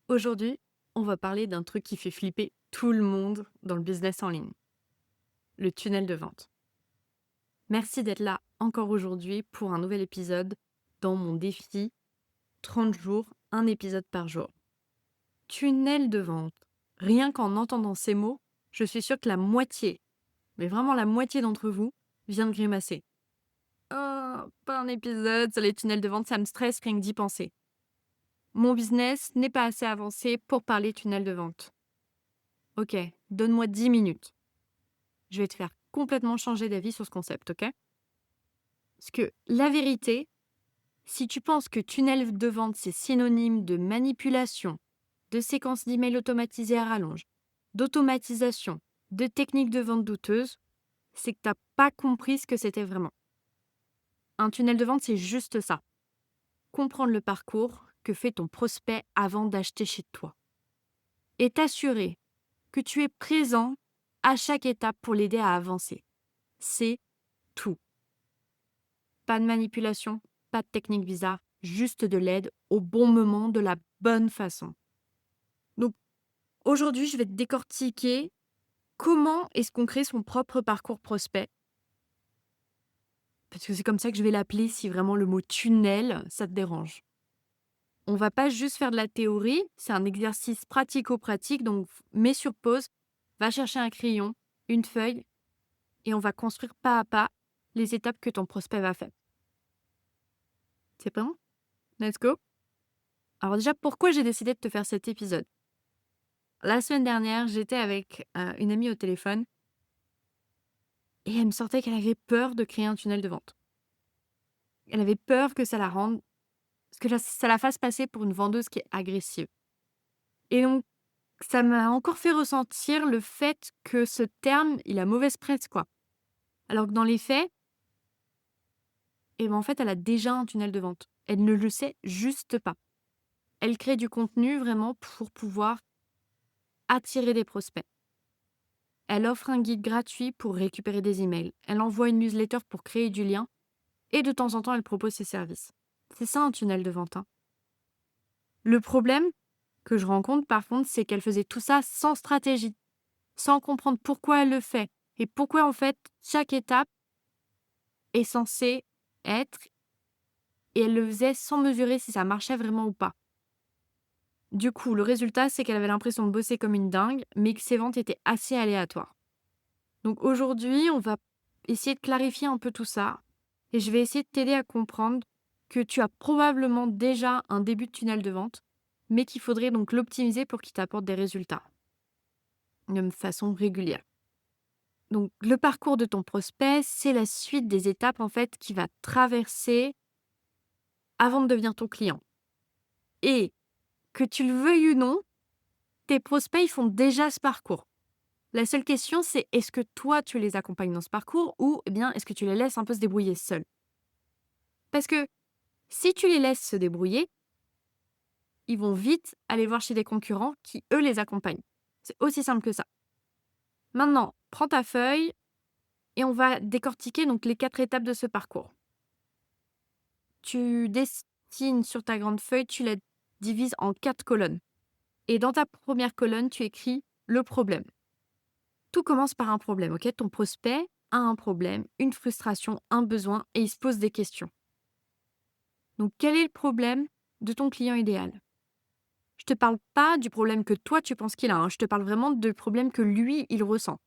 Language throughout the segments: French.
Aujourd'hui, on va parler d'un truc qui fait flipper tout le monde dans le business en ligne, le tunnel de vente. Merci d'être là encore aujourd'hui pour un nouvel épisode dans mon défi 30 jours, un épisode par jour. Tunnel de vente. Rien qu'en entendant ces mots, je suis sûre que la moitié, mais vraiment la moitié d'entre vous, vient de grimacer. Oh, pas un épisode sur les tunnels de vente, ça me stresse rien que d'y penser. Mon business n'est pas assez avancé pour parler tunnel de vente. Ok, donne-moi 10 minutes. Je vais te faire complètement changer d'avis sur ce concept, ok? Parce que la vérité, si tu penses que tunnel de vente, c'est synonyme de manipulation, de séquences d'emails automatisées à rallonge, d'automatisation, de techniques de vente douteuses, c'est que tu n'as pas compris ce que c'était vraiment. Un tunnel de vente, c'est juste ça. Comprendre le parcours que fait ton prospect avant d'acheter chez toi. Et t'assurer que tu es présent à chaque étape pour l'aider à avancer. C'est tout. Pas de manipulation, pas de technique bizarre, juste de l'aide au bon moment, de la bonne façon. Donc aujourd'hui, je vais te décortiquer comment est-ce qu'on crée son propre parcours prospect. Parce que c'est comme ça que je vais l'appeler si vraiment le mot tunnel, ça te dérange. On va pas juste faire de la théorie, c'est un exercice pratico-pratique, donc mets sur pause, va chercher un crayon, une feuille, et on va construire pas à pas les étapes que ton prospect va faire. C'est bon? Let's go! Alors déjà, pourquoi j'ai décidé de te faire cet épisode? La semaine dernière, j'étais avec une amie au téléphone et elle me sortait qu'elle avait peur de créer un tunnel de vente. Elle avait peur que ça la rende, ça la fasse passer pour une vendeuse qui est agressive. Et donc, ça m'a encore fait ressentir le fait que ce terme, il a mauvaise presse, quoi. Alors que dans les faits, en fait, elle a déjà un tunnel de vente. Elle ne le sait juste pas. Elle crée du contenu vraiment pour pouvoir attirer des prospects. Elle offre un guide gratuit pour récupérer des emails. Elle envoie une newsletter pour créer du lien. Et de temps en temps, elle propose ses services. C'est ça un tunnel de vente, hein. Le problème que je rencontre, par contre, c'est qu'elle faisait tout ça sans stratégie, sans comprendre pourquoi elle le fait et pourquoi, en fait, chaque étape est censée être, et elle le faisait sans mesurer si ça marchait vraiment ou pas. Du coup, le résultat, c'est qu'elle avait l'impression de bosser comme une dingue, mais que ses ventes étaient assez aléatoires. Donc aujourd'hui, on va essayer de clarifier un peu tout ça et je vais essayer de t'aider à comprendre que tu as probablement déjà un début de tunnel de vente, mais qu'il faudrait donc l'optimiser pour qu'il t'apporte des résultats de façon régulière. Donc le parcours de ton prospect, c'est la suite des étapes en fait qu'il va traverser avant de devenir ton client. Et que tu le veuilles ou non, tes prospects ils font déjà ce parcours. La seule question, c'est est-ce que toi, tu les accompagnes dans ce parcours ou bien est-ce que tu les laisses un peu se débrouiller seuls? Parce que si tu les laisses se débrouiller, ils vont vite aller voir chez des concurrents qui, eux, les accompagnent. C'est aussi simple que ça. Maintenant, prends ta feuille et on va décortiquer donc les 4 étapes de ce parcours. Tu dessines sur ta grande feuille, tu la divises en 4 colonnes. Et dans ta première colonne, tu écris le problème. Tout commence par un problème, ok? Ton prospect a un problème, une frustration, un besoin et il se pose des questions. Donc, quel est le problème de ton client idéal? Je te parle pas du problème que toi tu penses qu'il a, hein. Je te parle vraiment du problème que lui, il ressent.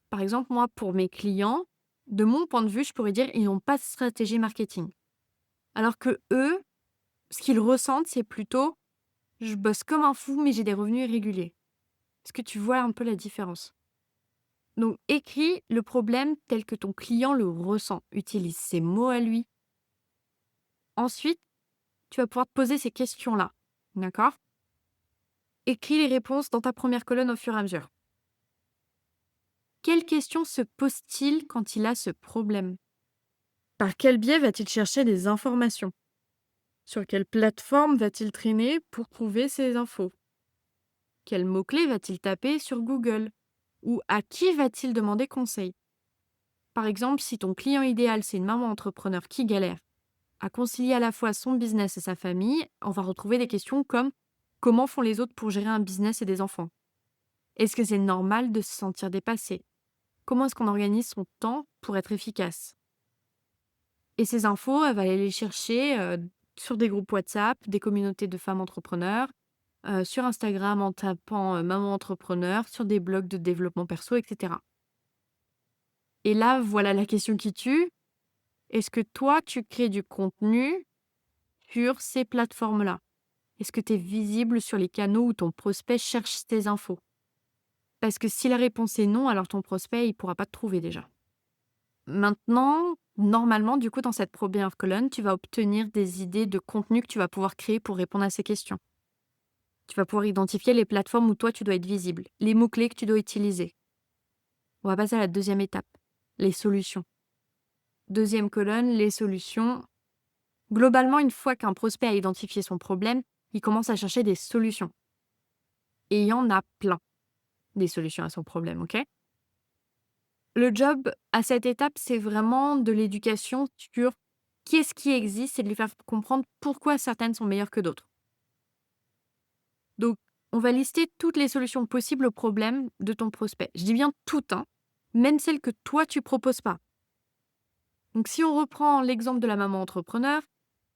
Par exemple, moi, pour mes clients, de mon point de vue, je pourrais dire ils n'ont pas de stratégie marketing. Alors que eux, ce qu'ils ressentent, c'est plutôt je bosse comme un fou, mais j'ai des revenus irréguliers. Est-ce que tu vois un peu la différence? Donc, écris le problème tel que ton client le ressent. Utilise ses mots à lui. Ensuite, tu vas pouvoir te poser ces questions-là. D'accord? Écris les réponses dans ta première colonne au fur et à mesure. Quelles questions se pose-t-il quand il a ce problème? Par quel biais va-t-il chercher des informations? Sur quelle plateforme va-t-il traîner pour trouver ces infos? Quels mots-clés va-t-il taper sur Google? Ou à qui va-t-il demander conseil? Par exemple, si ton client idéal, c'est une maman entrepreneur qui galère à concilier à la fois son business et sa famille, on va retrouver des questions comme: Comment font les autres pour gérer un business et des enfants? Est-ce que c'est normal de se sentir dépassé? Comment est-ce qu'on organise son temps pour être efficace? Et ces infos, elle va aller les chercher, sur des groupes WhatsApp, des communautés de femmes entrepreneurs, sur Instagram en tapant, «maman entrepreneur», sur des blogs de développement perso et cetera. Et là, voilà la question qui tue. Est-ce que toi, tu crées du contenu sur ces plateformes-là? Est-ce que tu es visible sur les canaux où ton prospect cherche tes infos? Parce que si la réponse est non, alors ton prospect, il pourra pas te trouver déjà. Maintenant, normalement, du coup, dans cette première colonne, tu vas obtenir des idées de contenu que tu vas pouvoir créer pour répondre à ces questions. Tu vas pouvoir identifier les plateformes où toi, tu dois être visible, les mots-clés que tu dois utiliser. On va passer à la deuxième étape, les solutions. Deuxième colonne, les solutions. Globalement, une fois qu'un prospect a identifié son problème, il commence à chercher des solutions. Et il y en a plein, des solutions à son problème, ok? Le job à cette étape, c'est vraiment de l'éducation sur qu'est-ce qui existe et de lui faire comprendre pourquoi certaines sont meilleures que d'autres. Donc, on va lister toutes les solutions possibles aux problèmes de ton prospect. Je dis bien toutes, hein, même celles que toi, tu proposes pas. Donc, si on reprend l'exemple de la maman entrepreneur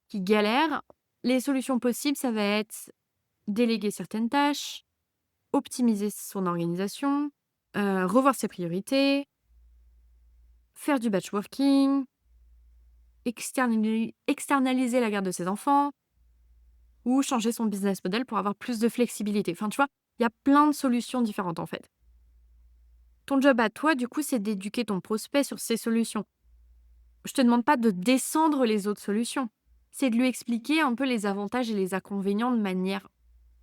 qui galère, les solutions possibles, ça va être déléguer certaines tâches, optimiser son organisation, revoir ses priorités, faire du batch working, externaliser la garde de ses enfants ou changer son business model pour avoir plus de flexibilité. Enfin, tu vois, il y a plein de solutions différentes en fait. Ton job à toi, du coup, c'est d'éduquer ton prospect sur ces solutions. Je te demande pas de descendre les autres solutions. C'est de lui expliquer un peu les avantages et les inconvénients de manière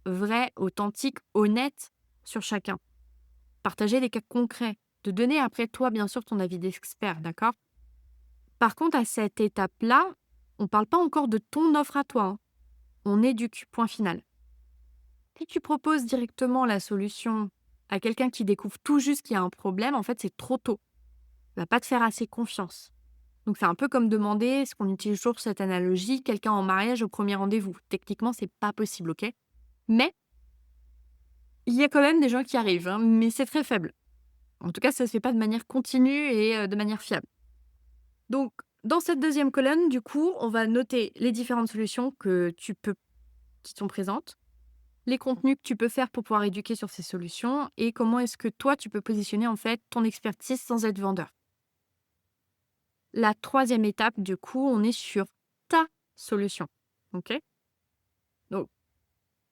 vraie, authentique, honnête sur chacun. Partager des cas concrets. De donner après toi, bien sûr, ton avis d'expert, d'accord? Par contre, à cette étape-là, on ne parle pas encore de ton offre à toi, hein. On éduque, point final. Si tu proposes directement la solution à quelqu'un qui découvre tout juste qu'il y a un problème, en fait, c'est trop tôt. Il va pas te faire assez confiance. Donc, c'est un peu comme demander, ce qu'on utilise toujours cette analogie, quelqu'un en mariage au premier rendez-vous. Techniquement, c'est pas possible, ok? Mais il y a quand même des gens qui arrivent, hein, mais c'est très faible. En tout cas, ça se fait pas de manière continue et de manière fiable. Donc, dans cette deuxième colonne, du coup, on va noter les différentes solutions qui sont présentes, les contenus que tu peux faire pour pouvoir éduquer sur ces solutions et comment est-ce que toi, tu peux positionner en fait ton expertise sans être vendeur. La troisième étape, du coup, on est sur ta solution. OK? Donc,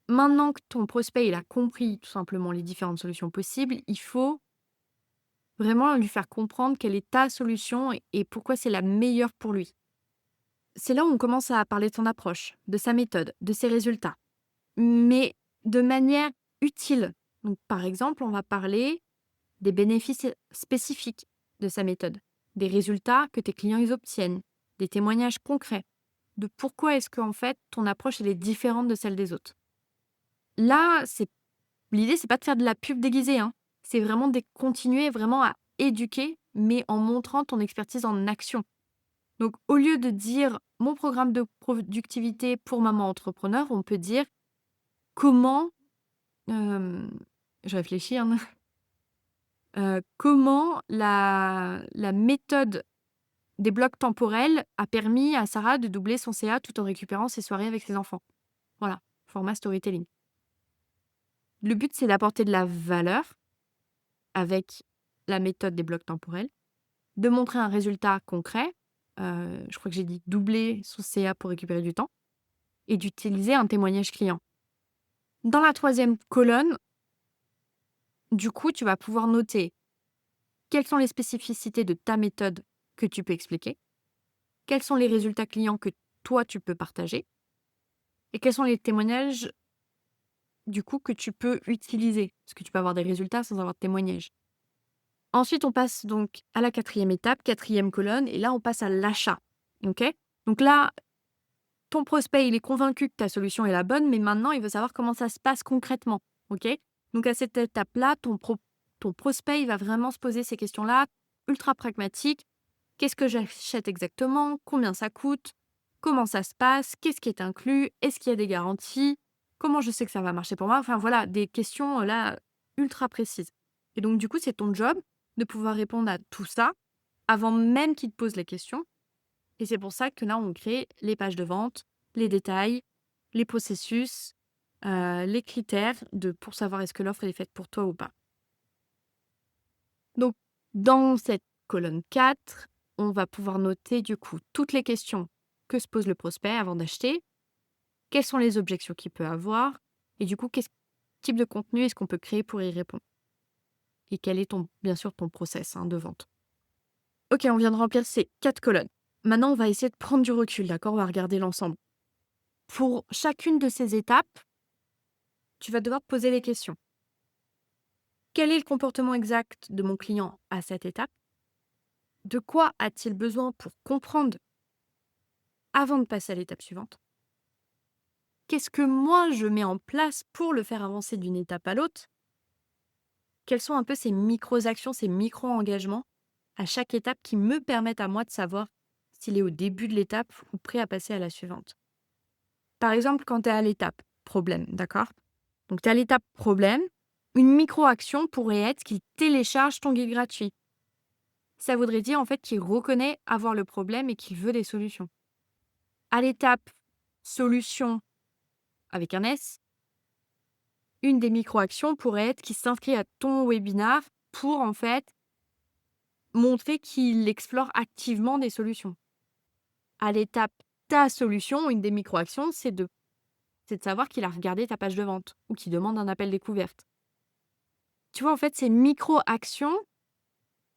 maintenant que ton prospect il a compris tout simplement les différentes solutions possibles, il faut vraiment lui faire comprendre quelle est ta solution et pourquoi c'est la meilleure pour lui. C'est là où on commence à parler de son approche, de sa méthode, de ses résultats, mais de manière utile. Donc, par exemple, on va parler des bénéfices spécifiques de sa méthode, des résultats que tes clients ils obtiennent, des témoignages concrets de pourquoi est-ce qu'en fait ton approche elle est différente de celle des autres. Là, l'idée, c'est pas de faire de la pub déguisée, hein. C'est vraiment de continuer vraiment à éduquer, mais en montrant ton expertise en action. Donc, au lieu de dire mon programme de productivité pour maman entrepreneur, on peut dire comment, euh, je réfléchis, hein, comment la méthode des blocs temporels a permis à Sarah de doubler son CA tout en récupérant ses soirées avec ses enfants. Voilà, format storytelling. Le but, c'est d'apporter de la valeur avec la méthode des blocs temporels, de montrer un résultat concret, je crois que j'ai dit doubler son CA pour récupérer du temps, et d'utiliser un témoignage client. Dans la troisième colonne, du coup, tu vas pouvoir noter quelles sont les spécificités de ta méthode que tu peux expliquer, quels sont les résultats clients que toi, tu peux partager, et quels sont les témoignages, du coup, que tu peux utiliser. Parce que tu peux avoir des résultats sans avoir de témoignage. Ensuite, on passe donc à la quatrième étape, quatrième colonne, et là, on passe à l'achat. OK? Donc là, ton prospect, il est convaincu que ta solution est la bonne, mais maintenant, il veut savoir comment ça se passe concrètement. OK? Donc à cette étape-là, ton prospect, il va vraiment se poser ces questions-là, ultra pragmatiques. Qu'est-ce que j'achète exactement? Combien ça coûte? Comment ça se passe? Qu'est-ce qui est inclus? Est-ce qu'il y a des garanties? Comment je sais que ça va marcher pour moi? Enfin voilà, des questions, là, ultra précises. Et donc du coup, c'est ton job de pouvoir répondre à tout ça avant même qu'ils te posent les questions. Et c'est pour ça que là, on crée les pages de vente, les détails, les processus, les critères pour savoir est-ce que l'offre elle est faite pour toi ou pas. Donc dans cette colonne 4, on va pouvoir noter du coup toutes les questions que se pose le prospect avant d'acheter, quelles sont les objections qu'il peut avoir et du coup, quel type de contenu est-ce qu'on peut créer pour y répondre? Et quel est bien sûr ton process, de vente. OK, on vient de remplir ces 4 colonnes. Maintenant, on va essayer de prendre du recul, d'accord? On va regarder l'ensemble. Pour chacune de ces étapes, tu vas devoir te poser les questions. Quel est le comportement exact de mon client à cette étape? De quoi a-t-il besoin pour comprendre avant de passer à l'étape suivante? Qu'est-ce que moi je mets en place pour le faire avancer d'une étape à l'autre? Quelles sont un peu ces micro-actions, ces micro-engagements à chaque étape qui me permettent à moi de savoir s'il est au début de l'étape ou prêt à passer à la suivante? Par exemple, quand tu es à l'étape problème, d'accord? Donc tu es à l'étape problème, une micro-action pourrait être qu'il télécharge ton guide gratuit. Ça voudrait dire en fait qu'il reconnaît avoir le problème et qu'il veut des solutions. À l'étape solution avec un S, une des micro-actions pourrait être qu'il s'inscrit à ton webinar pour en fait montrer qu'il explore activement des solutions. À l'étape ta solution, une des micro-actions, c'est de savoir qu'il a regardé ta page de vente ou qu'il demande un appel découverte. Tu vois, en fait, ces micro-actions,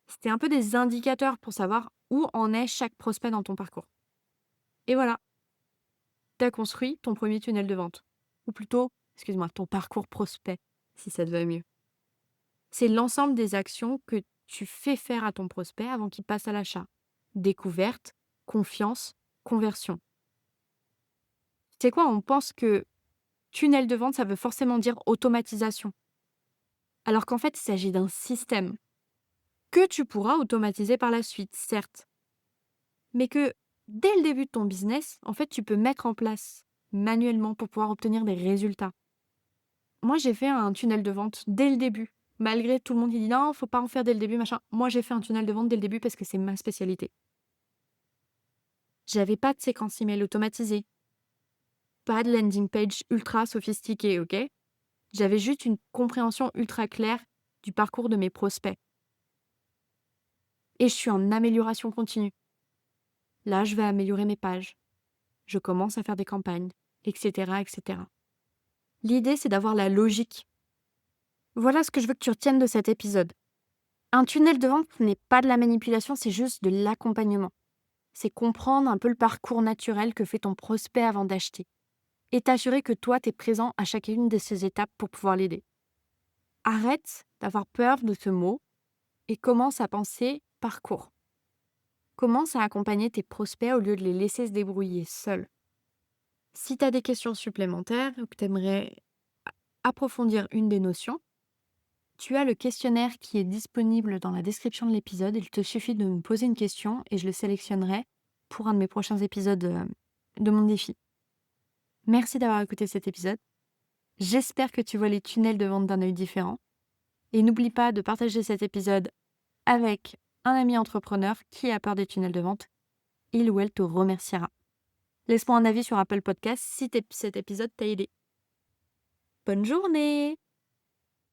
c'était un peu des indicateurs pour savoir où en est chaque prospect dans ton parcours. Et voilà, tu as construit ton premier tunnel de vente. Ou plutôt, excuse-moi, ton parcours prospect, si ça te va mieux. C'est l'ensemble des actions que tu fais faire à ton prospect avant qu'il passe à l'achat. Découverte, confiance, conversion. Tu sais quoi, on pense que tunnel de vente, ça veut forcément dire automatisation. Alors qu'en fait, il s'agit d'un système que tu pourras automatiser par la suite, certes. Mais que dès le début de ton business, en fait, tu peux mettre en place manuellement pour pouvoir obtenir des résultats. Moi, j'ai fait un tunnel de vente dès le début. Malgré tout le monde qui dit non, faut pas en faire dès le début, machin. Moi, j'ai fait un tunnel de vente dès le début parce que c'est ma spécialité. J'avais pas de séquence email automatisée, pas de landing page ultra sophistiquée, ok? J'avais juste une compréhension ultra claire du parcours de mes prospects. Et je suis en amélioration continue. Là, je vais améliorer mes pages. Je commence à faire des campagnes, etc., etc. L'idée, c'est d'avoir la logique. Voilà ce que je veux que tu retiennes de cet épisode. Un tunnel de vente n'est pas de la manipulation, c'est juste de l'accompagnement. C'est comprendre un peu le parcours naturel que fait ton prospect avant d'acheter. Et t'assurer que toi, tu es présent à chacune de ces étapes pour pouvoir l'aider. Arrête d'avoir peur de ce mot et commence à penser parcours. Commence à accompagner tes prospects au lieu de les laisser se débrouiller seuls. Si tu as des questions supplémentaires ou que tu aimerais approfondir une des notions, tu as le questionnaire qui est disponible dans la description de l'épisode. Il te suffit de me poser une question et je le sélectionnerai pour un de mes prochains épisodes de mon défi. Merci d'avoir écouté cet épisode. J'espère que tu vois les tunnels de vente d'un œil différent. Et n'oublie pas de partager cet épisode avec un ami entrepreneur qui a peur des tunnels de vente. Il ou elle te remerciera. Laisse-moi un avis sur Apple Podcast si cet épisode t'a aidé. Bonne journée!